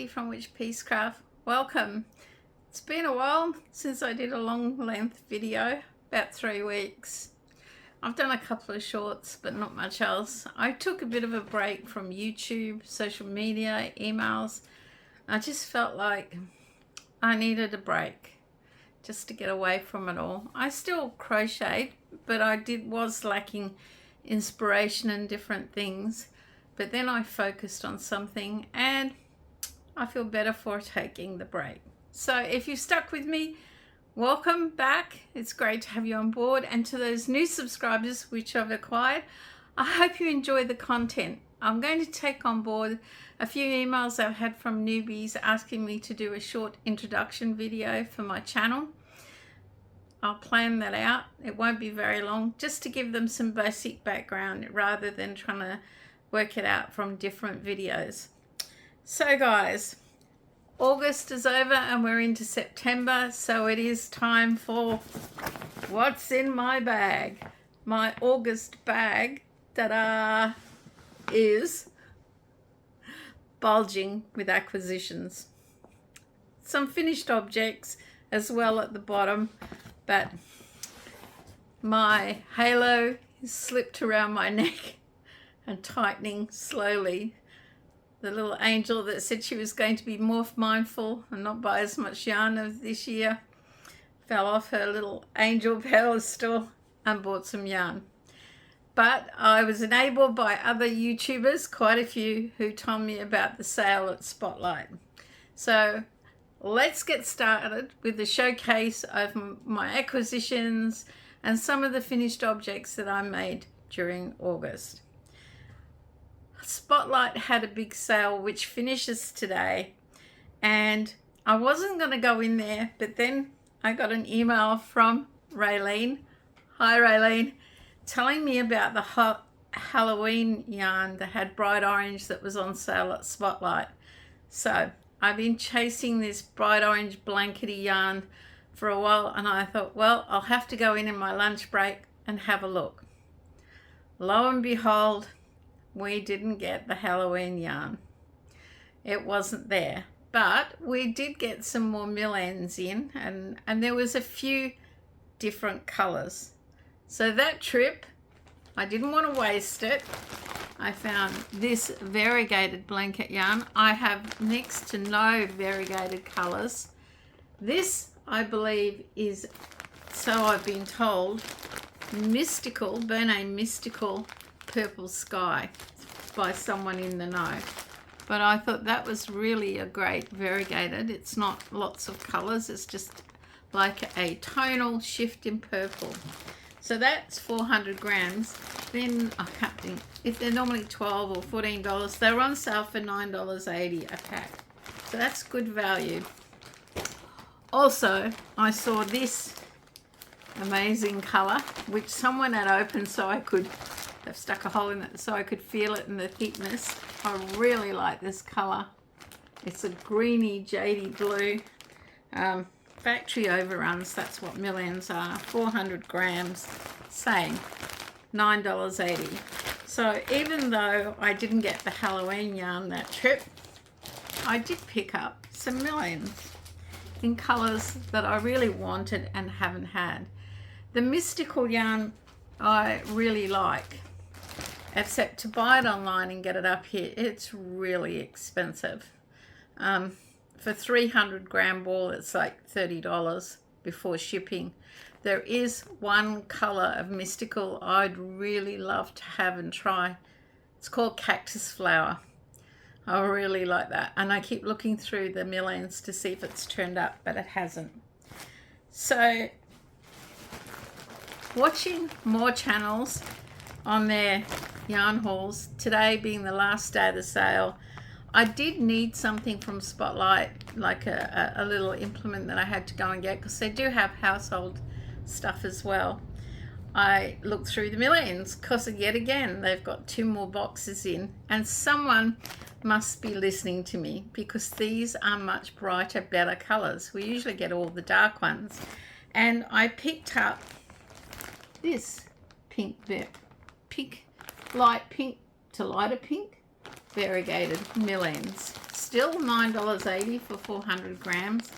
Judy from Witchpeace Craft. Welcome. It's been a while since I did a long length video, about 3 weeks. I've done a couple of shorts, but not much else. I took a bit of a break from YouTube, social media, emails. I just felt like I needed a break just to get away from it all. I still crocheted, but I was lacking inspiration and different things. But then I focused on something and I feel better for taking the break. So if you've stuck with me, welcome back. It's great to have you on board. And to those new subscribers which I've acquired, I hope you enjoy the content. I'm going to take on board a few emails I've had from newbies asking me to do a short introduction video for my channel. I'll plan that out. It won't be very long, just to give them some basic background rather than trying to work it out from different videos. So guys, August is over and we're into September, so it is time for what's in my bag. My August bag, ta-da, is bulging with acquisitions. Some finished objects as well at the bottom, but my halo is slipped around my neck and tightening slowly. The little angel that said she was going to be more mindful and not buy as much yarn of this year fell off her little angel pedestal and bought some yarn. But I was enabled by other YouTubers, quite a few, who told me about the sale at Spotlight. So let's get started with the showcase of my acquisitions and some of the finished objects that I made during August. Spotlight had a big sale which finishes today, and I wasn't going to go in there, but then I got an email from Raylene, hi Raylene, telling me about the Halloween yarn that had bright orange that was on sale at Spotlight. So I've been chasing this bright orange blankety yarn for a while, and I thought, well, I'll have to go in my lunch break and have a look. Lo and behold, we didn't get the Halloween yarn. It wasn't there, but we did get some more mill ends in, and there was a few different colors. So that trip, I didn't want to waste it. I found this variegated blanket yarn. I have next to no variegated colors. This, I believe, is, so I've been told, mystical, Bernay mystical purple sky by someone in the know. But I thought that was really a great variegated. It's not lots of colors, it's just like a tonal shift in purple. So that's 400 grams. Then I can't think, if they're normally $12 or $14, they're on sale for $9.80 a pack. So that's good value. Also, I saw this amazing color, which someone had opened so I could, they've stuck a hole in it so I could feel it in the thickness. I really like this color. It's a greeny jadey blue. Factory overruns, that's what mill ends are. 400 grams, same, $9.80. So even though I didn't get the Halloween yarn that trip, I did pick up some mill ends in colors that I really wanted and haven't had. The mystical yarn I really like, except to buy it online and get it up here, it's really expensive. For 300 gram ball, it's like $30 before shipping. There is one color of mystical I'd really love to have and try. It's called Cactus Flower. I really like that. And I keep looking through the mill ends to see if it's turned up, but it hasn't. So watching more channels on their yarn hauls, today being the last day of the sale, I did need something from Spotlight, like a little implement that I had to go and get, because they do have household stuff as well. I looked through the mill ends because yet again they've got 2 more boxes in, and someone must be listening to me because these are much brighter, better colors. We usually get all the dark ones, and I picked up this pink, light pink to lighter pink variegated mill ends. still $9.80 for 400 grams.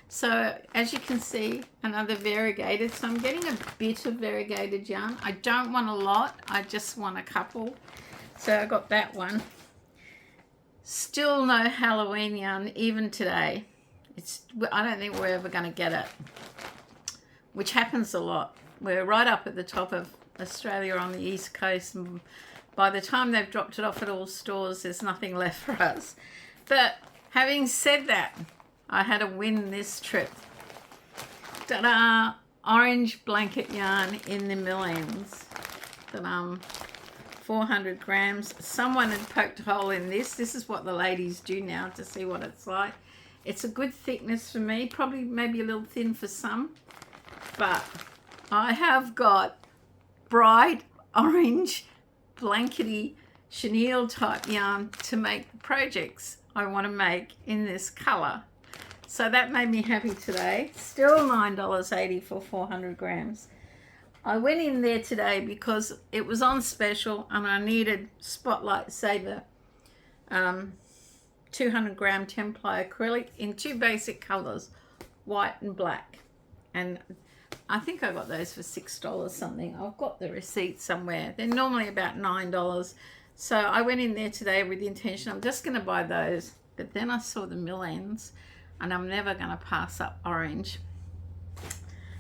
So as you can see, another variegated. So I'm getting a bit of variegated yarn. I don't want a lot, I just want a couple. So I got that one. Still no Halloween yarn, even today. I don't think we're ever going to get it, which happens a lot. We're right up at the top of Australia on the east coast, and by the time they've dropped it off at all stores, there's nothing left for us. But having said that, I had a win this trip. Ta-da! Orange blanket yarn in the mill ends. 400 grams. Someone had poked a hole in this. This is what the ladies do now to see what it's like. It's a good thickness for me, probably maybe a little thin for some, but I have got bright orange blankety chenille type yarn to make projects I want to make in this color. So that made me happy today. Still $9.80 for 400 grams. I went in there today because it was on special and I needed Spotlight Saver 200 gram 10-ply acrylic in two basic colors, white and black. And I think I got those for $6 something. I've got the receipt somewhere. They're normally about $9. So I went in there today with the intention I'm just going to buy those. But then I saw the mill ends and I'm never going to pass up orange.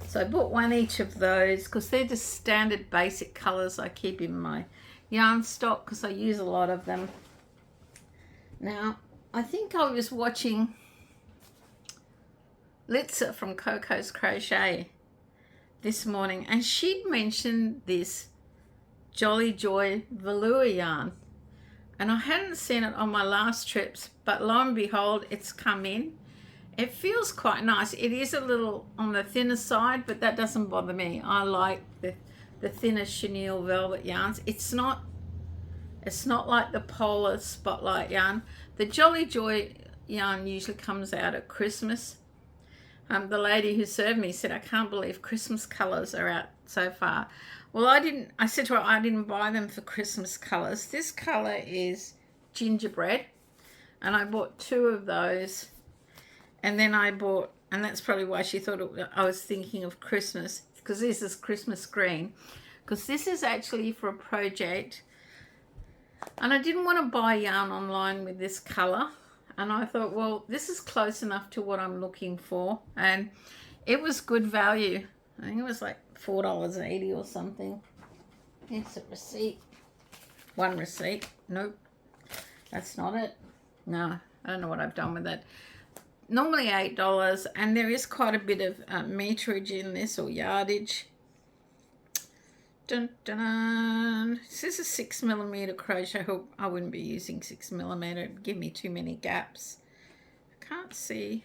So I bought one each of those because they're just standard basic colors I keep in my yarn stock because I use a lot of them. Now, I think I was watching Litza from Coco's Crochet this morning and she'd mentioned this Jolly Joy velour yarn and I hadn't seen it on my last trips, but lo and behold, it's come in. It feels quite nice. It is a little on the thinner side, but that doesn't bother me. I like the thinner chenille velvet yarns. It's not like the Polar Spotlight yarn. The Jolly Joy yarn usually comes out at Christmas. The lady who served me said, I can't believe Christmas colours are out so far. Well, I said to her, I didn't buy them for Christmas colours. This colour is gingerbread, and I bought two of those. And then I bought, and that's probably why she thought I was thinking of Christmas, because this is Christmas green, because this is actually for a project. And I didn't want to buy yarn online with this colour. And I thought, well, this is close enough to what I'm looking for. And it was good value. I think it was like $4.80 or something. Here's a receipt. One receipt. Nope. That's not it. No, I don't know what I've done with that. Normally $8, and there is quite a bit of meterage in this, or yardage. Dun, dun, dun. This is a 6mm crochet hook. I wouldn't be using 6mm. It'd give me too many gaps. I can't see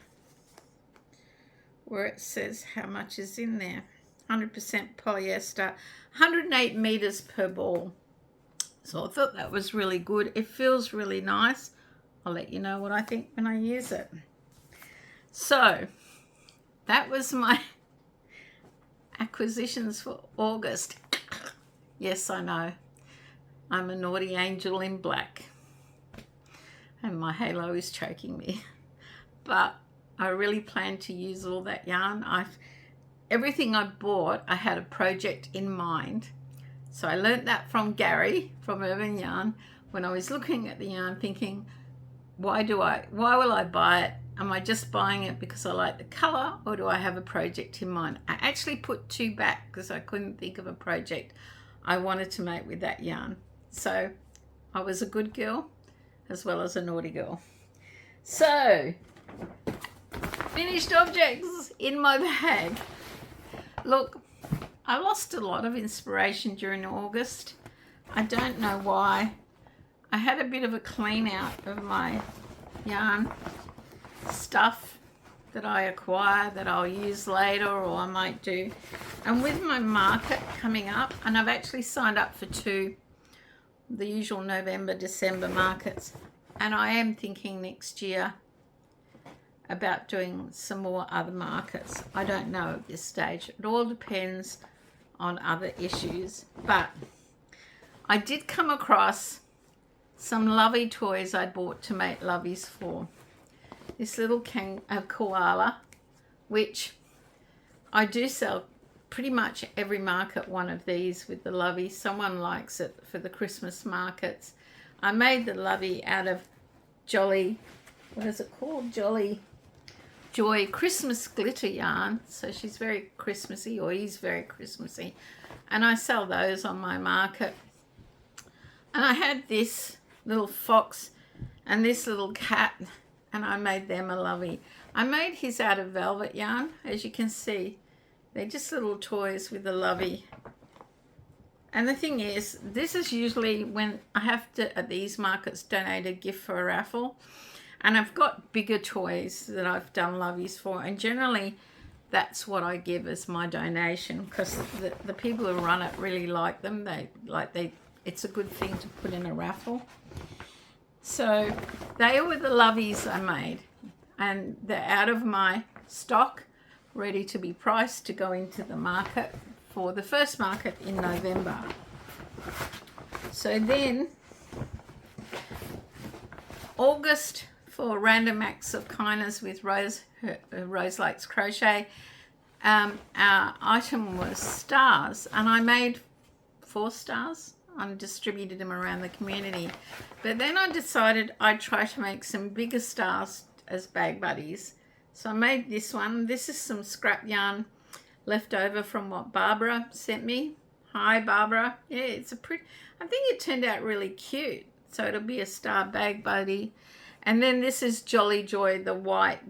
where it says how much is in there. 100% polyester, 108 meters per ball. So I thought that was really good. It feels really nice. I'll let you know what I think when I use it. So that was my acquisitions for August. Yes, I know. I'm a naughty angel in black. And my halo is choking me. But I really plan to use all that yarn. Everything I bought, I had a project in mind. So I learnt that from Gary from Urban Yarn when I was looking at the yarn thinking, why will I buy it? Am I just buying it because I like the colour, or do I have a project in mind? I actually put two back because I couldn't think of a project I wanted to make with that yarn. So I was a good girl as well as a naughty girl. So, finished objects in my bag. Look, I lost a lot of inspiration during August. I don't know why. I had a bit of a clean out of my yarn stuff that I acquire that I'll use later, or I might do. And with my market coming up, and I've actually signed up for two, the usual November, December markets, and I am thinking next year about doing some more other markets. I don't know at this stage. It all depends on other issues. But I did come across some lovey toys I bought to make loveys for. This little koala, which I do sell pretty much every market one of these with the lovey. Someone likes it for the Christmas markets. I made the lovey out of Jolly, what is it called? Jolly Joy Christmas glitter yarn. So she's very Christmassy, or he's very Christmassy. And I sell those on my market. And I had this little fox and this little cat, and I made them a lovey. I made his out of velvet yarn, as you can see. They're just little toys with a lovey. And the thing is, this is usually when I have to, at these markets, donate a gift for a raffle. And I've got bigger toys that I've done loveys for. And generally, that's what I give as my donation, because the people who run it really like them. It's a good thing to put in a raffle. So they were the loveys I made. And they're out of my stock, ready to be priced to go into the market for the first market in November. So then August for Random Acts of Kindness with Rose Likes Crochet, our item was stars, and I made 4 stars and distributed them around the community. But then I decided I'd try to make some bigger stars as bag buddies. So I made this one. This is some scrap yarn left over from what Barbara sent me. Hi, Barbara. Yeah, it's a pretty, I think it turned out really cute. So it'll be a star bag buddy. And then this is Jolly Joy, the white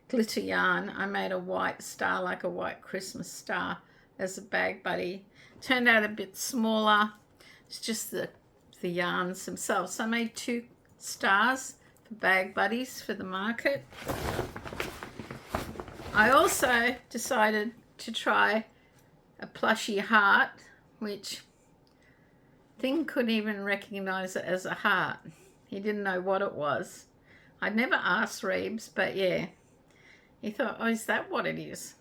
glitter yarn. I made a white star, like a white Christmas star, as a bag buddy. Turned out a bit smaller. It's just the yarns themselves. So I made 2 stars for bag buddies for the market. I also decided to try a plushy heart, which Thing couldn't even recognize it as a heart. He didn't know what it was. I'd never asked Reeves, but yeah. He thought, oh, is that what it is?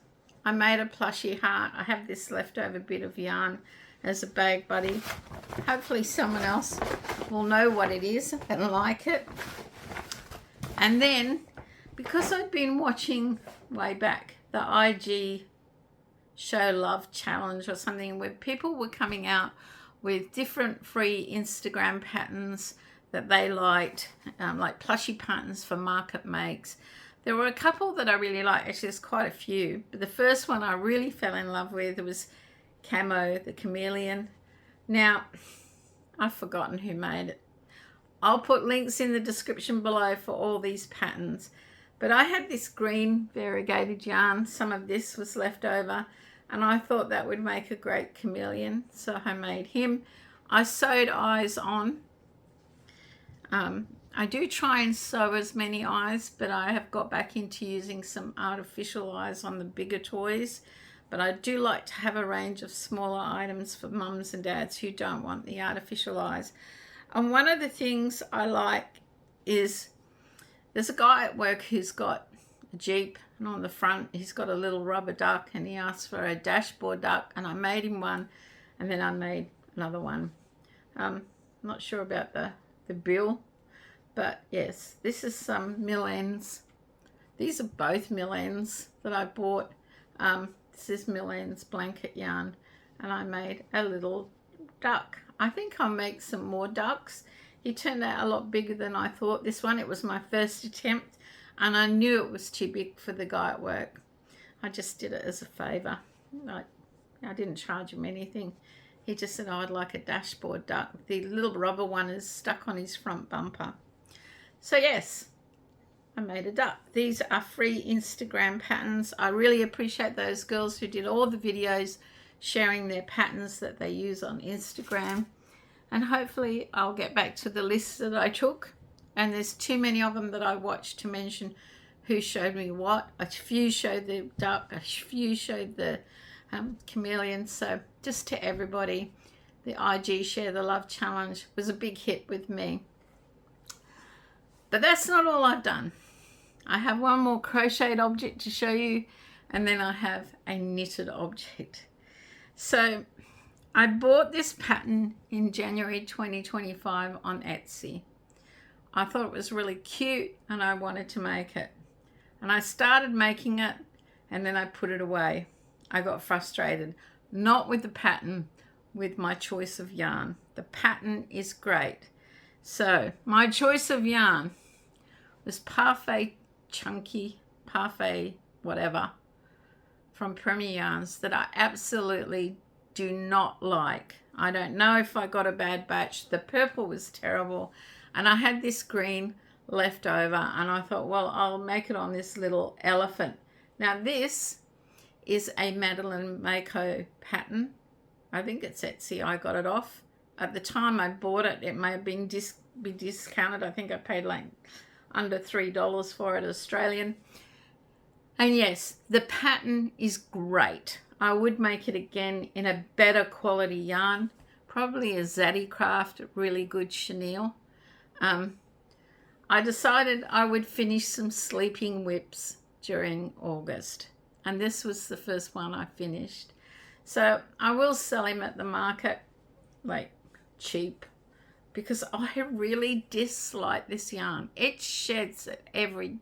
I made a plushy heart. I have this leftover bit of yarn as a bag buddy. Hopefully someone else will know what it is and like it. And then, because I'd been watching way back the IG Show Love Challenge or something, where people were coming out with different free Instagram patterns that they liked, like plushy patterns for market makes. There were a couple that I really liked. Actually, there's quite a few. But the first one I really fell in love with was Camo, the chameleon. Now, I've forgotten who made it. I'll put links in the description below for all these patterns. But I had this green variegated yarn. Some of this was left over, and I thought that would make a great chameleon. So I made him. I sewed eyes on. I do try and sew as many eyes, but I have got back into using some artificial eyes on the bigger toys. But I do like to have a range of smaller items for mums and dads who don't want the artificial eyes. And one of the things I like is, there's a guy at work who's got a Jeep, and on the front he's got a little rubber duck, and he asked for a dashboard duck, and I made him one, and then I made another one. Not sure about the bill, but yes, this is some mill ends. These are both mill ends that I bought. This is mill ends blanket yarn, and I made a little duck. I think I'll make some more ducks. He turned out a lot bigger than I thought. This one, it was my first attempt, and I knew it was too big for the guy at work. I just did it as a favor. I didn't charge him anything. He just said, oh, I'd like a dashboard duck. The little rubber one is stuck on his front bumper. So yes, I made a duck. These are free Instagram patterns. I really appreciate those girls who did all the videos sharing their patterns that they use on Instagram. And hopefully I'll get back to the list that I took. And there's too many of them that I watched to mention who showed me what. A few showed the duck, a few showed the chameleon. So just to everybody, the IG Share the Love Challenge was a big hit with me. But that's not all I've done. I have one more crocheted object to show you, and then I have a knitted object. So I bought this pattern in January 2025 on Etsy. I thought it was really cute and I wanted to make it. And I started making it and then I put it away. I got frustrated, not with the pattern, with my choice of yarn. The pattern is great. So my choice of yarn was Parfait Chunky, Parfait whatever, from Premier Yarns, that I absolutely do not like. I don't know if I got a bad batch. The purple was terrible and I had this green left over and I thought, well, I'll make it on this little elephant. Now this is a Madeline Mako pattern. I think it's Etsy. I got it off. At the time I bought it, it may have been be discounted. I think I paid like under $3 for it, Australian. And yes, the pattern is great. I would make it again in a better quality yarn, probably a Zaddy Craft, really good chenille. I decided I would finish some sleeping whips during August, and this was the first one I finished. So I will sell him at the market, like cheap, because I really dislike this yarn. It sheds at every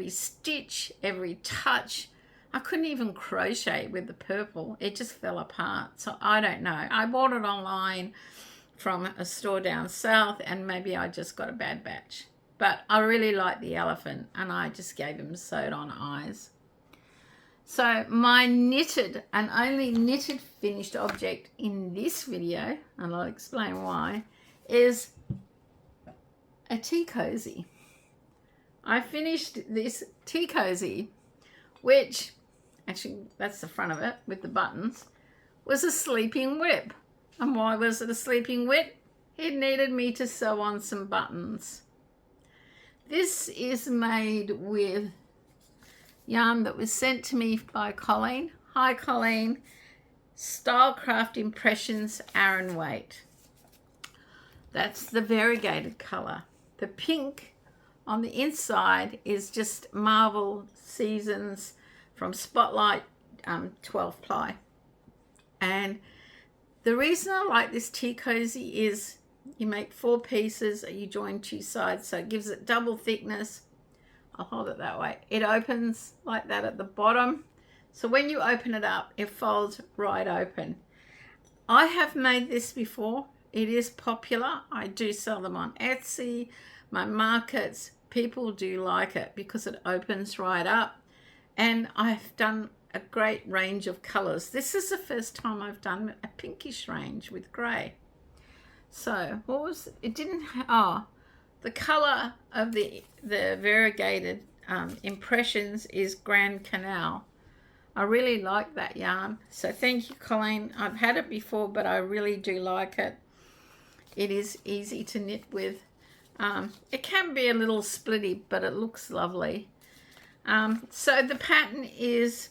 stitch, every touch. I couldn't even crochet with the purple. It just fell apart. So I don't know. I bought it online from a store down south and maybe I just got a bad batch. But I really like the elephant and I just gave him sewed on eyes. So my knitted and only knitted finished object in this video, and I'll explain why, is a tea cozy. I finished this tea cozy, which, actually that's the front of it with the buttons, was a sleeping whip. And why was it a sleeping whip? It needed me to sew on some buttons. This is made with yarn that was sent to me by Colleen. Hi Colleen. Stylecraft Impressions Aran Weight. That's the variegated color. The pink on the inside is just Marvel Seasons from Spotlight 12 ply. And the reason I like this tea cozy is you make 4 pieces, you join 2 sides, so it gives it double thickness. I'll hold it that way. It opens like that at the bottom. So when you open it up, it folds right open. I have made this before. It is popular. I do sell them on Etsy, my markets. People do like it because it opens right up. And I've done a great range of colors. This is the first time I've done a pinkish range with gray. So what was it? Didn't the color of the variegated impressions is Grand Canal. I really like that yarn. So thank you, Colleen. I've had it before, but I really do like it. It is easy to knit with. It can be a little splitty, but it looks lovely. So the pattern is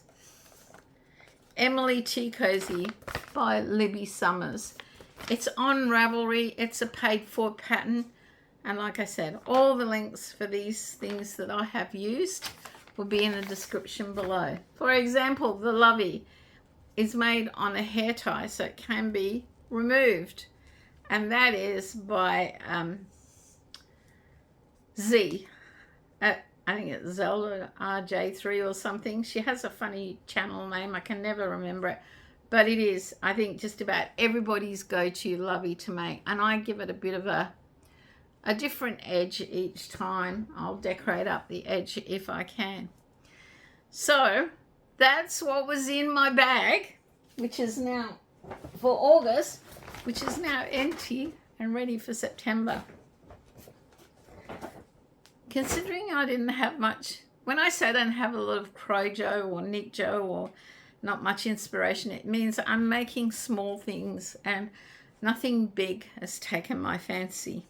Emily Tea Cozy by Libby Summers. It's on Ravelry. It's a paid for pattern. And like I said, all the links for these things that I have used will be in the description below. For example, the Lovey is made on a hair tie, so it can be removed. And that is by Z. I think it's Zelda RJ3 or something. She has a funny channel name. I can never remember it. But it is, I think, just about everybody's go-to Lovey to make. And I give it a bit of a different edge each time. I'll decorate up the edge if I can. So that's what was in my bag, which is now for August, which is now empty and ready for September. Considering I didn't have much, when I say I don't have a lot of Crojo or Knit Jo or not much inspiration, it means I'm making small things and nothing big has taken my fancy.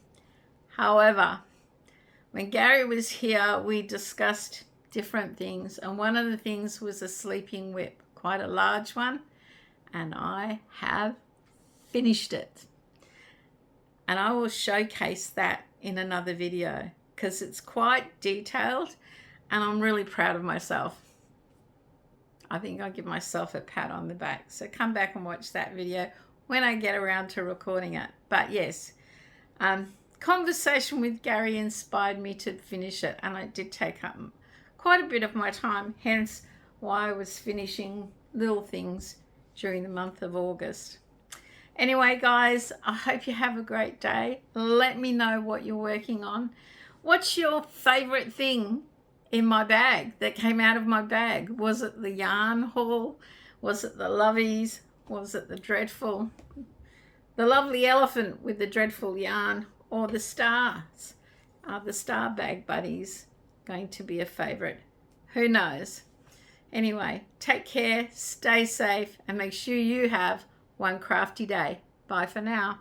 However, when Gary was here, we discussed different things, and one of the things was a sleeping whip, quite a large one, and I have finished it. And I will showcase that in another video because it's quite detailed and I'm really proud of myself. I think I'll give myself a pat on the back. So come back and watch that video, when I get around to recording it. But yes, conversation with Gary inspired me to finish it, and it did take up quite a bit of my time, hence why I was finishing little things during the month of August. Anyway, guys, I hope you have a great day. Let me know what you're working on. What's your favorite thing in my bag that came out of my bag? Was it the yarn haul? Was it the lovies? Was it the lovely elephant with the dreadful yarn, or the stars? Are the star bag buddies going to be a favorite? Who knows? Anyway, take care, stay safe, and make sure you have one crafty day. Bye for now.